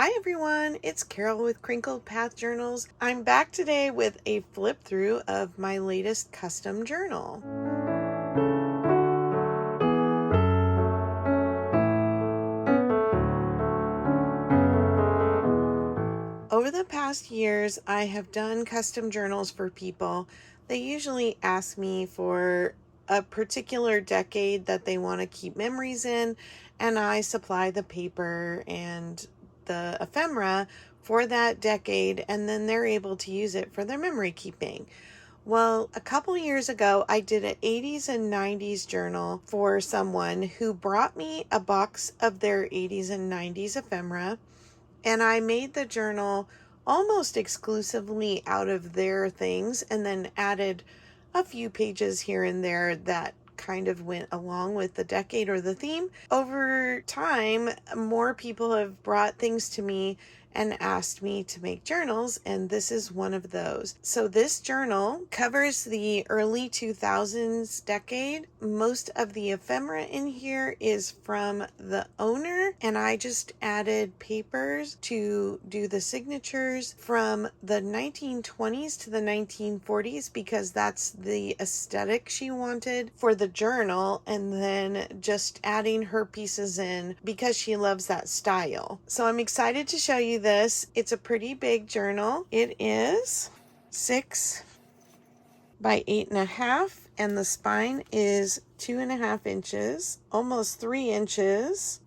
Hi everyone, it's Carol with Crinkled Path Journals. I'm back today with a flip through of my latest custom journal. Over the past years, I have done custom journals for people. They usually ask me for a particular decade that they want to keep memories in, and I supply the paper and the ephemera for that decade, and then they're able to use it for their memory keeping. Well, a couple years ago, I did an 80s and 90s journal for someone who brought me a box of their 80s and 90s ephemera, and I made the journal almost exclusively out of their things and then added a few pages here and there that kind of went along with the decade or the theme. Over time, more people have brought things to me and asked me to make journals, and this is one of those. So this journal covers the early 2000s decade. Most of the ephemera in here is from the owner, and I just added papers to do the signatures from the 1920s to the 1940s because that's the aesthetic she wanted for the journal, and then just adding her pieces in because she loves that style. So I'm excited to show you this. It's a pretty big journal. It is 6 by 8.5, and the spine is 2.5 inches, almost 3 inches.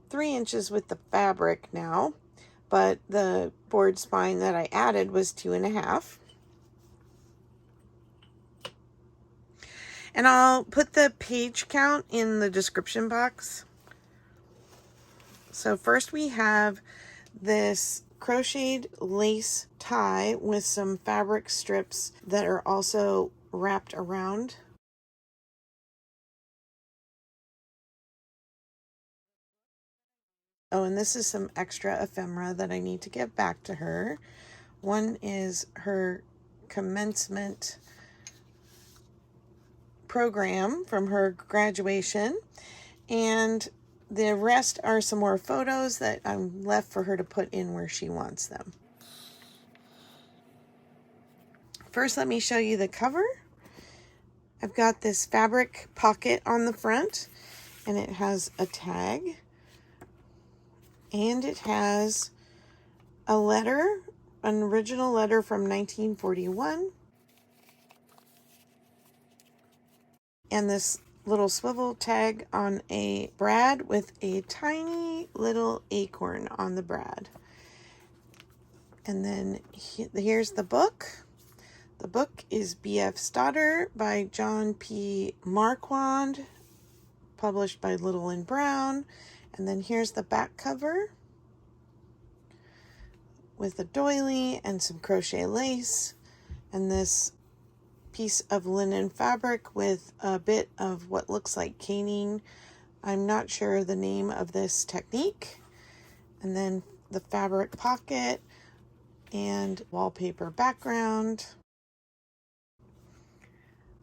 3 inches with the fabric now, but the board spine that I added was 2.5. And I'll put the page count in the description box. So first we have this crocheted lace tie with some fabric strips that are also wrapped around. Oh, and this is some extra ephemera that I need to get back to her. One is her commencement program from her graduation, and the rest are some more photos that I'm left for her to put in where she wants them. First, let me show you the cover. I've got this fabric pocket on the front, and it has a tag, and it has a letter, an original letter from 1941, and this little swivel tag on a brad with a tiny little acorn on the brad. And then here's the book. The book is B.F.'s Daughter by John P. Marquand, published by Little and Brown. And then here's the back cover with a doily and some crochet lace, and this piece of linen fabric with a bit of what looks like caning. I'm not sure the name of this technique. And then the fabric pocket and wallpaper background.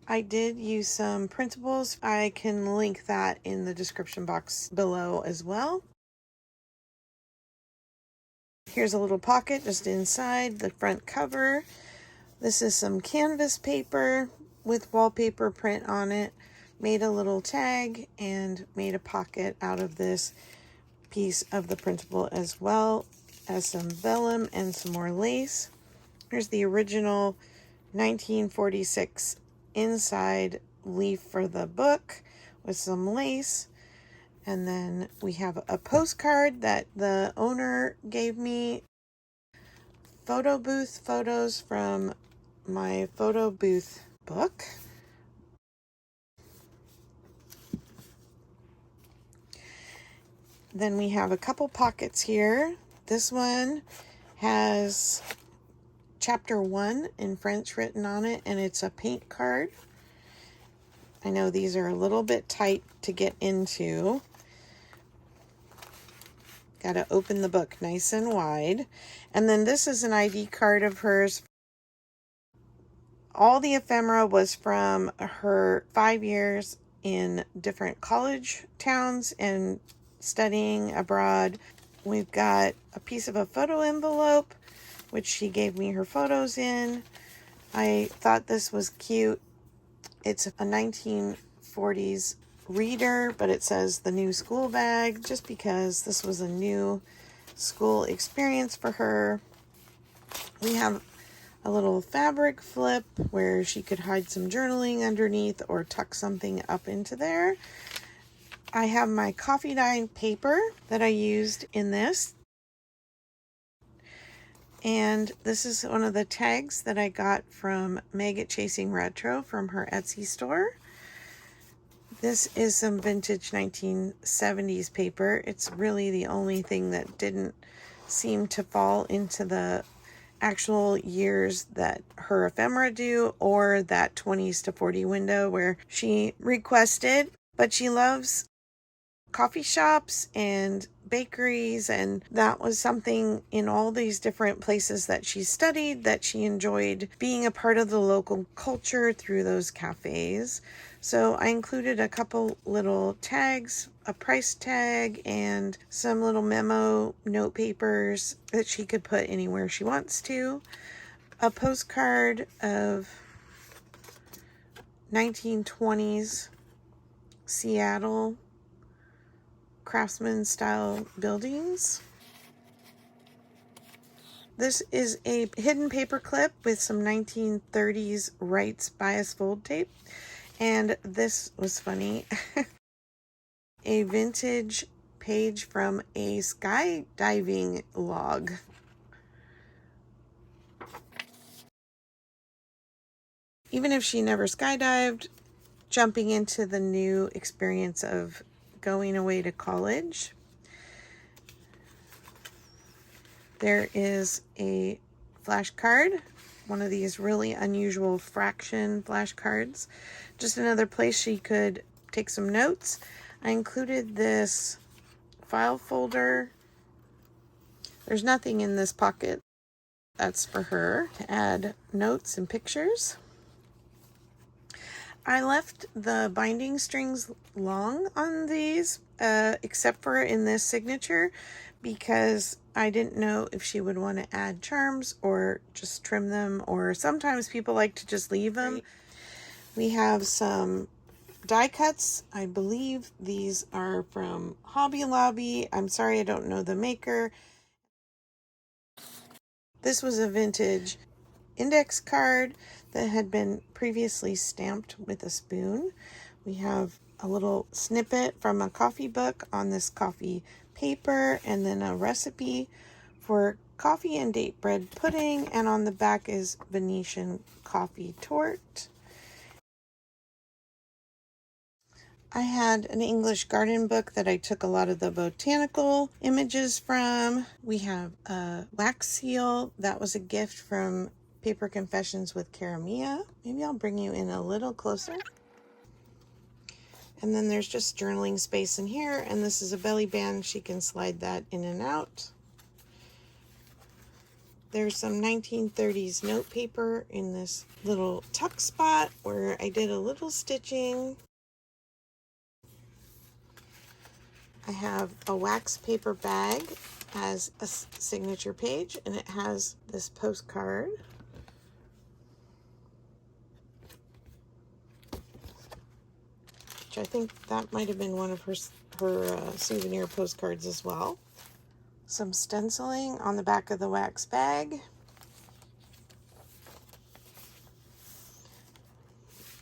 I did use some printables. I can link that in the description box below as well. Here's a little pocket just inside the front cover. This is some canvas paper with wallpaper print on it. Made a little tag and made a pocket out of this piece of the printable, as well as some vellum and some more lace. Here's the original 1946 inside leaf for the book with some lace. And then we have a postcard that the owner gave me. Photo booth photos from my photo booth book. Then we have a couple pockets here. This one has chapter 1 in French written on it, and it's a paint card. I know these are a little bit tight to get into. Got to open the book nice and wide. And then this is an ID card of hers. All the ephemera was from her 5 years in different college towns and studying abroad. We've got a piece of a photo envelope, which she gave me her photos in. I thought this was cute. It's a 1940s reader, but it says the new school bag, just because this was a new school experience for her. We have a little fabric flip where she could hide some journaling underneath or tuck something up into there. I have my coffee dye paper that I used in this. And this is one of the tags that I got from Meg at Chasing Retro from her Etsy store. This is some vintage 1970s paper. It's really the only thing that didn't seem to fall into the actual years that her ephemera do, or that 20s to 40 window where she requested. But she loves coffee shops and bakeries, and that was something in all these different places that she studied that she enjoyed being a part of the local culture through those cafes. So I included a couple little tags, a price tag, and some little memo note papers that she could put anywhere she wants to. A postcard of 1920s Seattle craftsman style buildings. This is a hidden paper clip with some 1930s Wright's bias fold tape. And this was funny. A vintage page from a skydiving log. Even if she never skydived, jumping into the new experience of going away to college. There is a flashcard, one of these really unusual fraction flashcards. Just another place she could take some notes. I included this file folder. There's nothing in this pocket. That's for her to add notes and pictures. I left the binding strings long on these, except for in this signature, because I didn't know if she would want to add charms or just trim them, or sometimes people like to just leave them. We have some die cuts. I believe these are from Hobby Lobby. I'm sorry, I don't know the maker. This was a vintage index card that had been previously stamped with a spoon. We have a little snippet from a coffee book on this coffee paper, and then a recipe for coffee and date bread pudding, and on the back is Venetian coffee torte. I had an English garden book that I took a lot of the botanical images from. We have a wax seal. That was a gift from Paper Confessions with Karamia. Maybe I'll bring you in a little closer. And then there's just journaling space in here, and this is a belly band. She can slide that in and out. There's some 1930s note paper in this little tuck spot where I did a little stitching. I have a wax paper bag as a signature page, and it has this postcard. Which I think that might have been one of her souvenir postcards as well. Some stenciling on the back of the wax bag.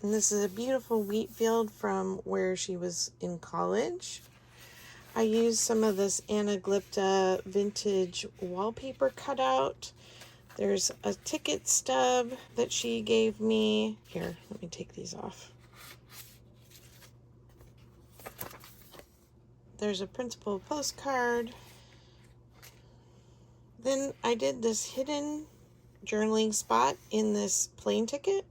And this is a beautiful wheat field from where she was in college. I used some of this Anaglypta vintage wallpaper cutout. There's a ticket stub that she gave me. Here, let me take these off. There's a principal postcard. Then I did this hidden journaling spot in this plane ticket.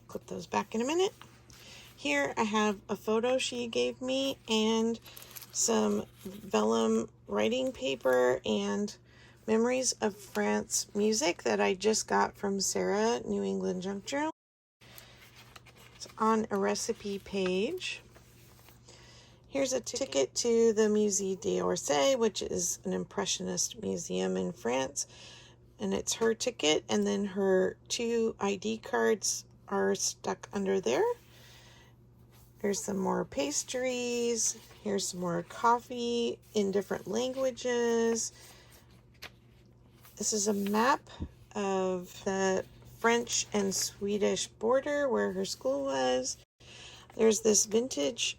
Clip those back in a minute. Here I have a photo she gave me and some vellum writing paper and memories of France music that I just got from Sarah, New England Junk Journal. It's on a recipe page. Here's a ticket to the Musée d'Orsay, which is an Impressionist museum in France. And it's her ticket, and then her 2 ID cards are stuck under there. Here's some more pastries. Here's some more coffee in different languages. This is a map of the French and Swedish border where her school was. There's this vintage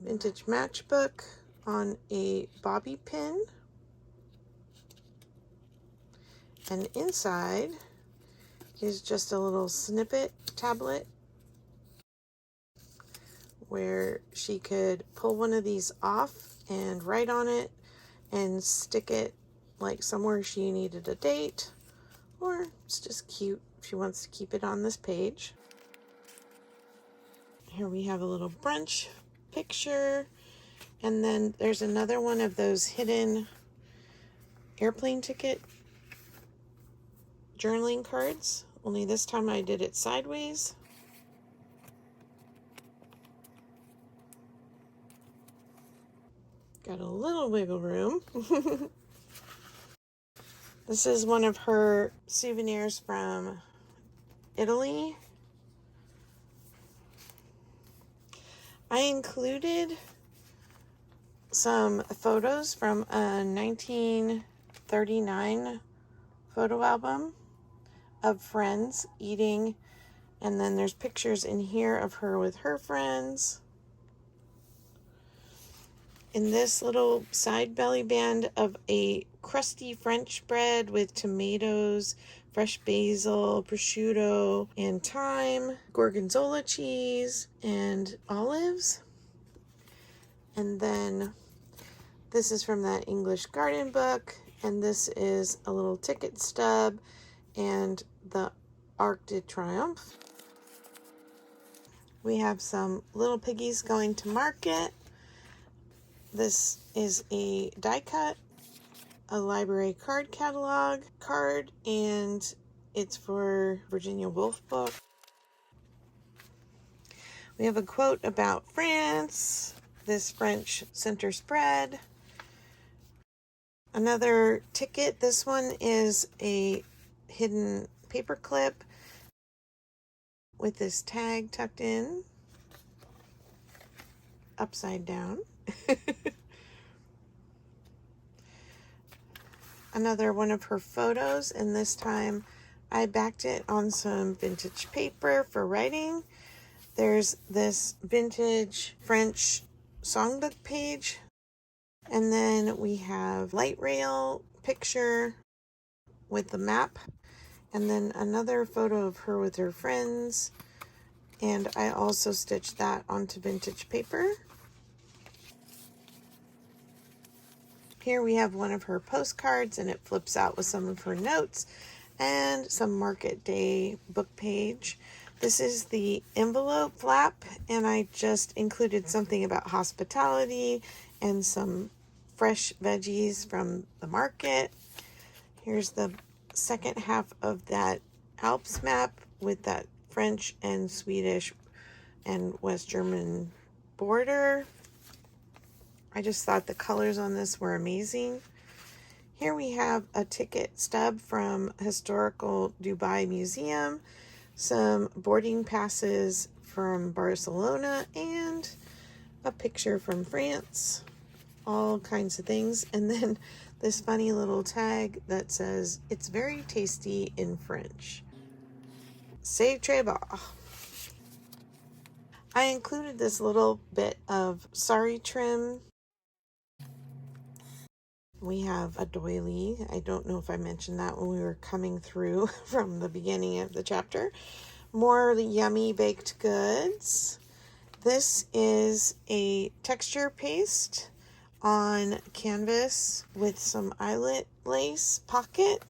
matchbook on a bobby pin. And inside is just a little snippet tablet where she could pull one of these off and write on it and stick it like somewhere she needed a date, or it's just cute if she wants to keep it on this page. Here we have a little brunch picture, and then there's another one of those hidden airplane ticket journaling cards, only this time I did it sideways. Got a little wiggle room. This is one of her souvenirs from Italy. I included some photos from a 1939 photo album of friends eating, and then there's pictures in here of her with her friends. In this little side belly band of a crusty French bread with tomatoes, fresh basil, prosciutto, and thyme, gorgonzola cheese, and olives. And then this is from that English garden book, and this is a little ticket stub and the Arc de Triomphe. We have some little piggies going to market. This is a die cut, a library card catalog card, and it's for Virginia Woolf book. We have a quote about France, this French center spread. Another ticket, this one is a hidden paper clip with this tag tucked in, upside down. Another one of her photos, and this time I backed it on some vintage paper for writing. There's this vintage French songbook page, and then we have light rail picture with the map, and then another photo of her with her friends, and I also stitched that onto vintage paper. Here we have one of her postcards, and it flips out with some of her notes and some market day book page. This is the envelope flap, and I just included something about hospitality and some fresh veggies from the market. Here's the second half of that Alps map with that French and Swedish and West German border. I just thought the colors on this were amazing. Here we have a ticket stub from Historical Dubai Museum, some boarding passes from Barcelona, and a picture from France. All kinds of things. And then this funny little tag that says, "It's very tasty" in French. C'est très bon. I included this little bit of sari trim. We have a doily. I don't know if I mentioned that when we were coming through from the beginning of the chapter. More yummy baked goods. This is a texture paste on canvas with some eyelet lace pocket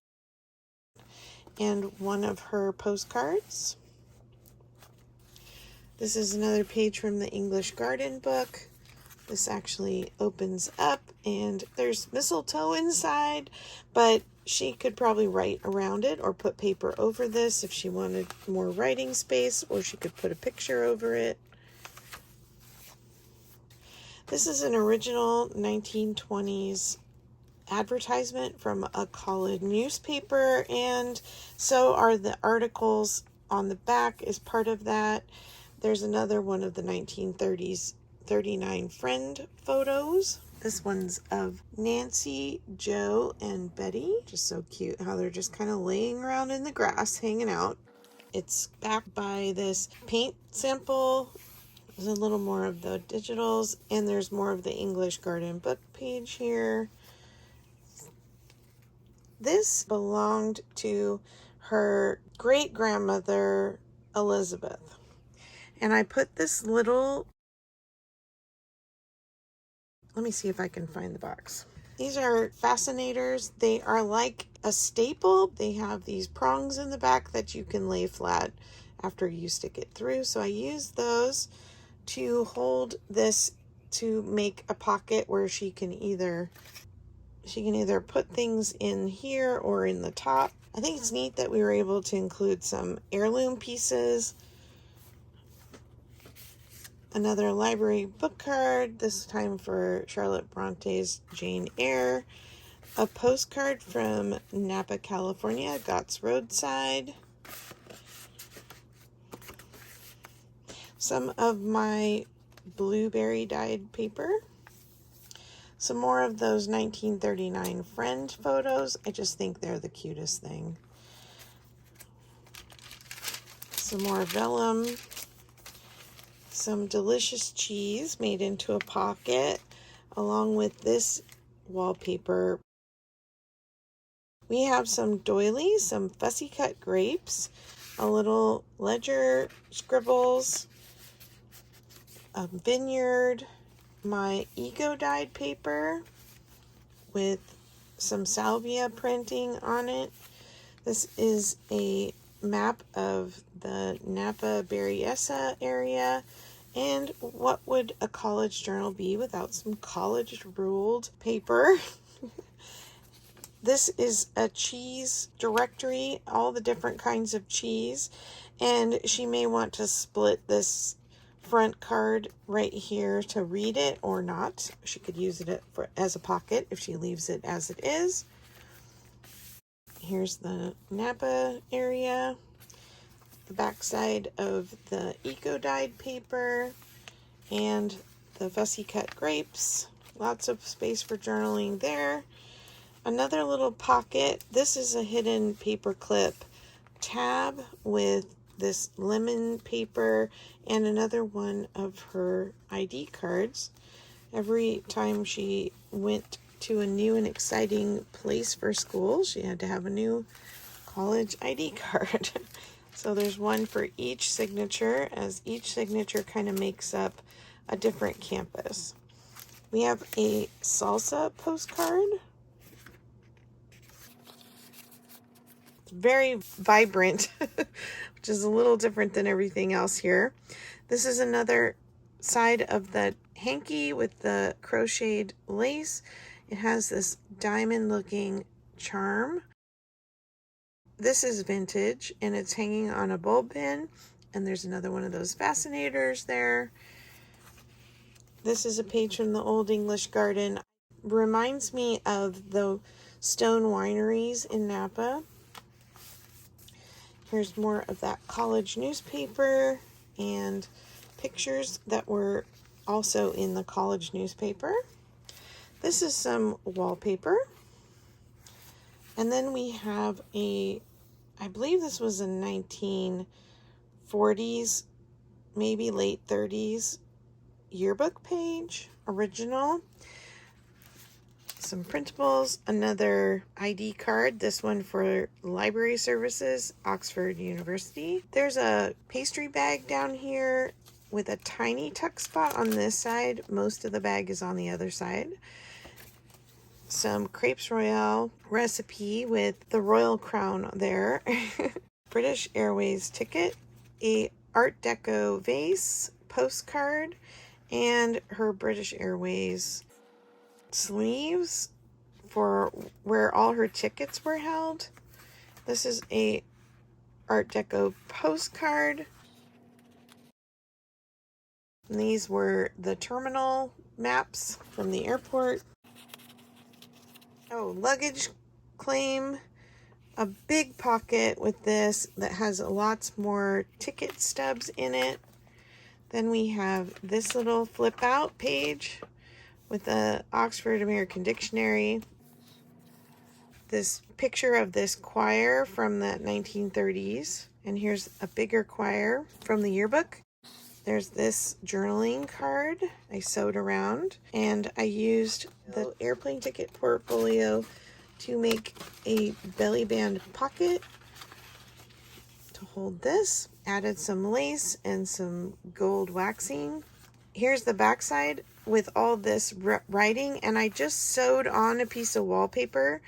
and one of her postcards. This is another page from the English garden book. This actually opens up and there's mistletoe inside, but she could probably write around it or put paper over this if she wanted more writing space, or she could put a picture over it. This is an original 1920s advertisement from a college newspaper, and so are the articles on the back is part of that. There's another one of the 1930s 39 friend photos. This one's of Nancy, Joe, and Betty. Just so cute how they're just kind of laying around in the grass hanging out. It's backed by this paint sample. There's a little more of the digitals, and there's more of the English Garden book page here. This belonged to her great grandmother, Elizabeth. And I put this little, let me see if I can find the box. These are fascinators. They are like a staple. They have these prongs in the back that you can lay flat after you stick it through. So I use those to hold this to make a pocket where she can either put things in here or in the top. I think it's neat that we were able to include some heirloom pieces. Another library book card, this time for Charlotte Bronte's Jane Eyre. A postcard from Napa, California, Gott's Roadside. Some of my blueberry dyed paper. Some more of those 1939 friend photos. I just think they're the cutest thing. Some more vellum. Some delicious cheese made into a pocket, along with this wallpaper. We have some doilies, some fussy cut grapes, a little ledger scribbles, a vineyard, my ego dyed paper with some salvia printing on it. This is a map of the Napa Berryessa area, and what would a college journal be without some college ruled paper? This is a cheese directory, all the different kinds of cheese, and she may want to split this front card right here to read it or not. She could use it as a pocket if she leaves it as it is. Here's the Napa area, the backside of the eco-dyed paper, and the fussy cut grapes. Lots of space for journaling there. Another little pocket. This is a hidden paper clip tab with this lemon paper and another one of her ID cards. Every time she went to a new and exciting place for school, she had to have a new college ID card. So there's one for each signature, as each signature kind of makes up a different campus. We have a salsa postcard. Very vibrant, which is a little different than everything else here. This is another side of the hanky with the crocheted lace. It has this diamond looking charm. This is vintage and it's hanging on a bulb pin, and there's another one of those fascinators there. This is a page from the Old English Garden. Reminds me of the stone wineries in Napa. Here's more of that college newspaper and pictures that were also in the college newspaper. This is some wallpaper. And then we have I believe this was a 1940s, maybe late 30s yearbook page, original. Some printables, another ID card, this one for library services, Oxford University. There's a pastry bag down here with a tiny tuck spot on this side. Most of the bag is on the other side. Some crepes royale recipe with the royal crown there. British Airways ticket, a Art Deco vase, postcard, and her British Airways sleeves for where all her tickets were held. This is a Art Deco postcard. And these were the terminal maps from the airport. Oh, luggage claim. A big pocket with this that has lots more ticket stubs in it. Then we have this little flip out page with the Oxford American Dictionary. This picture of this choir from the 1930s. And here's a bigger choir from the yearbook. There's this journaling card I sewed around, and I used the airplane ticket portfolio to make a belly band pocket to hold this. Added some lace and some gold waxing. Here's the backside with all this writing, and I just sewed on a piece of wallpaper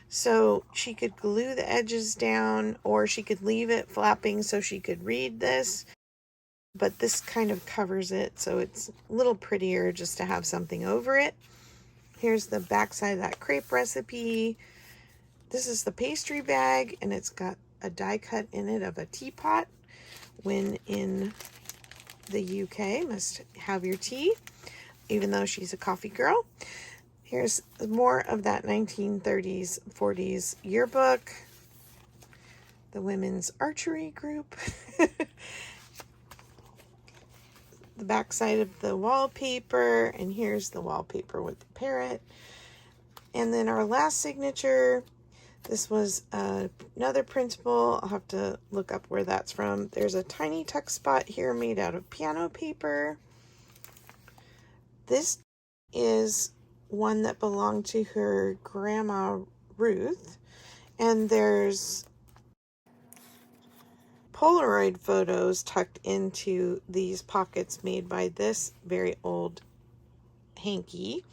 so she could glue the edges down, or she could leave it flapping so she could read this. But this kind of covers it, so it's a little prettier just to have something over it. Here's the backside of that crepe recipe. This is the pastry bag, and it's got a die cut in it of a teapot. When in the UK, must have your tea, even though she's a coffee girl. Here's more of that 1930s, 40s yearbook. The women's archery group. The backside of the wallpaper, and here's the wallpaper with the parrot. And then our last signature, this was another printable. I'll have to look up where that's from. There's a tiny tuck spot here made out of piano paper. This is one that belonged to her grandma Ruth, and there's Polaroid photos tucked into these pockets made by this very old hanky.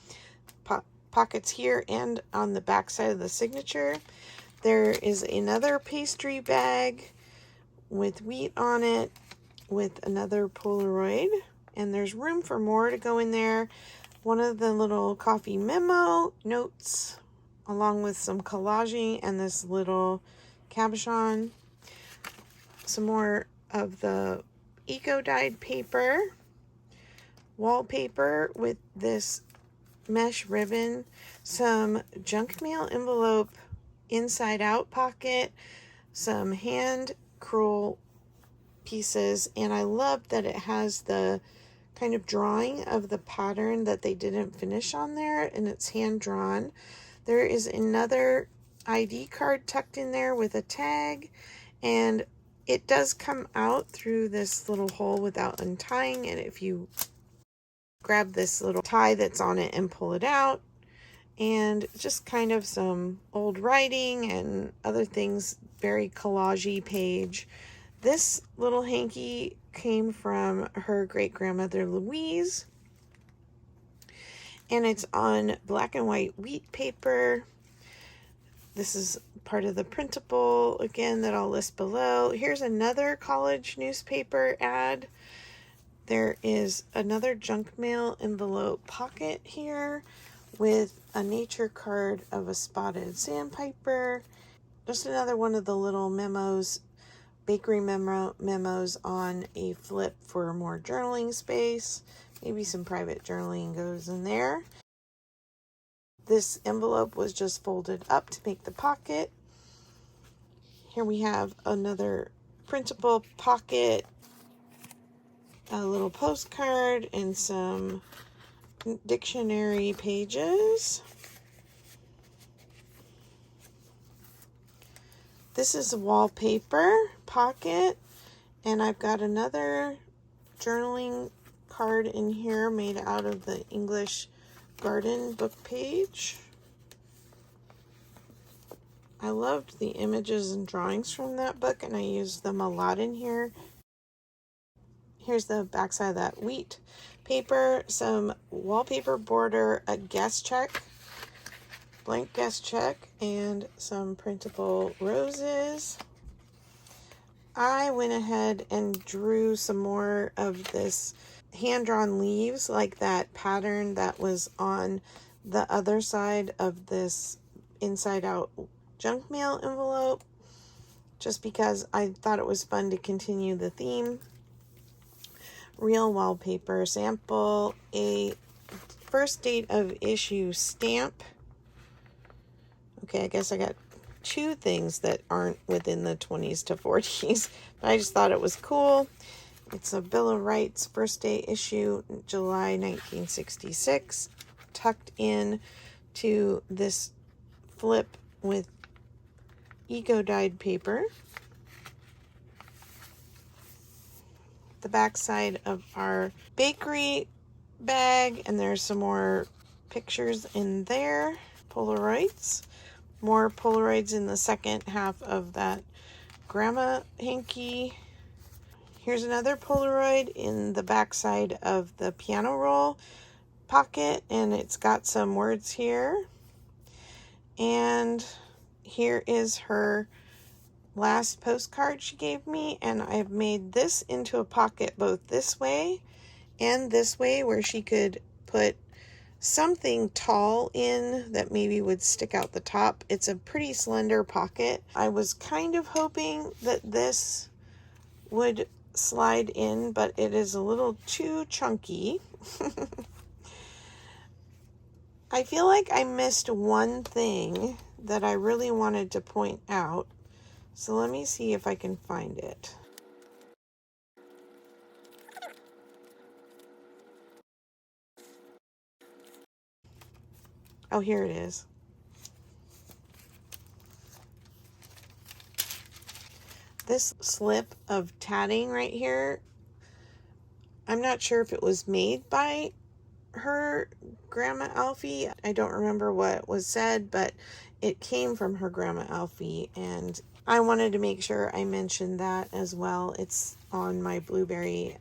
Pockets here and on the back side of the signature. There is another pastry bag with wheat on it with another Polaroid, and there's room for more to go in there. One of the little coffee memo notes along with some collaging and this little cabochon. Some more of the eco-dyed paper, wallpaper with this mesh ribbon, some junk mail envelope inside out pocket, some hand crewel pieces, and I love that it has the kind of drawing of the pattern that they didn't finish on there, and it's hand drawn. There is another ID card tucked in there with a tag, and it does come out through this little hole without untying, and if you grab this little tie that's on it and pull it out, and just kind of some old writing and other things, very collagey page. This little hanky came from her great-grandmother Louise, and it's on black and white wheat paper. This is part of the printable, again, that I'll list below. Here's another college newspaper ad. There is another junk mail envelope pocket here with a nature card of a spotted sandpiper. Just another one of the little memos, bakery memos on a flip for more journaling space. Maybe some private journaling goes in there. This envelope was just folded up to make the pocket. Here we have another printable pocket, a little postcard, and some dictionary pages. This is a wallpaper pocket, and I've got another journaling card in here made out of the English garden book page. I loved the images and drawings from that book, and I used them a lot in here. Here's the backside of that wheat paper, some wallpaper border, a guest check, blank guest check, and some printable roses. I went ahead and drew some more of this hand-drawn leaves, like that pattern that was on the other side of this inside-out junk mail envelope, just because I thought it was fun to continue the theme. real wallpaper sample, a first date of issue stamp. Okay, I guess I got two things that aren't within the 20s to 40s, but I just thought it was cool. It's a Bill of Rights, first day issue, July 1966, tucked in to this flip with eco-dyed paper. The back side of our bakery bag, and there's some more pictures in there. Polaroids. More Polaroids in the second half of that grandma hanky. Here's another Polaroid in the back side of the piano roll pocket, and it's got some words here. And here is her last postcard she gave me, and I've made this into a pocket both this way and this way, where she could put something tall in that maybe would stick out the top. It's a pretty slender pocket. I was kind of hoping that this would slide in, but it is a little too chunky. I feel like I missed one thing that I really wanted to point out. So let me see if I can find it. Oh, here it is. This slip of tatting right here, I'm not sure if it was made by her Grandma Alfie. I don't remember what was said, but it came from her Grandma Alfie, and I wanted to make sure I mentioned that as well. It's on my blueberry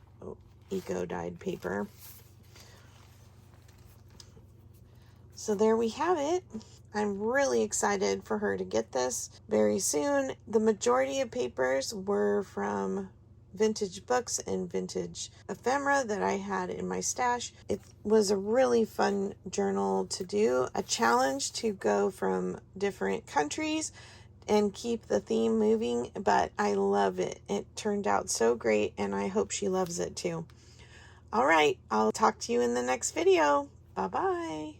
eco-dyed paper. So there we have it. I'm really excited for her to get this very soon. The majority of papers were from vintage books and vintage ephemera that I had in my stash. It was a really fun journal to do, a challenge to go from different countries and keep the theme moving, but I love it. It turned out so great, and I hope she loves it too. All right, I'll talk to you in the next video. Bye-bye.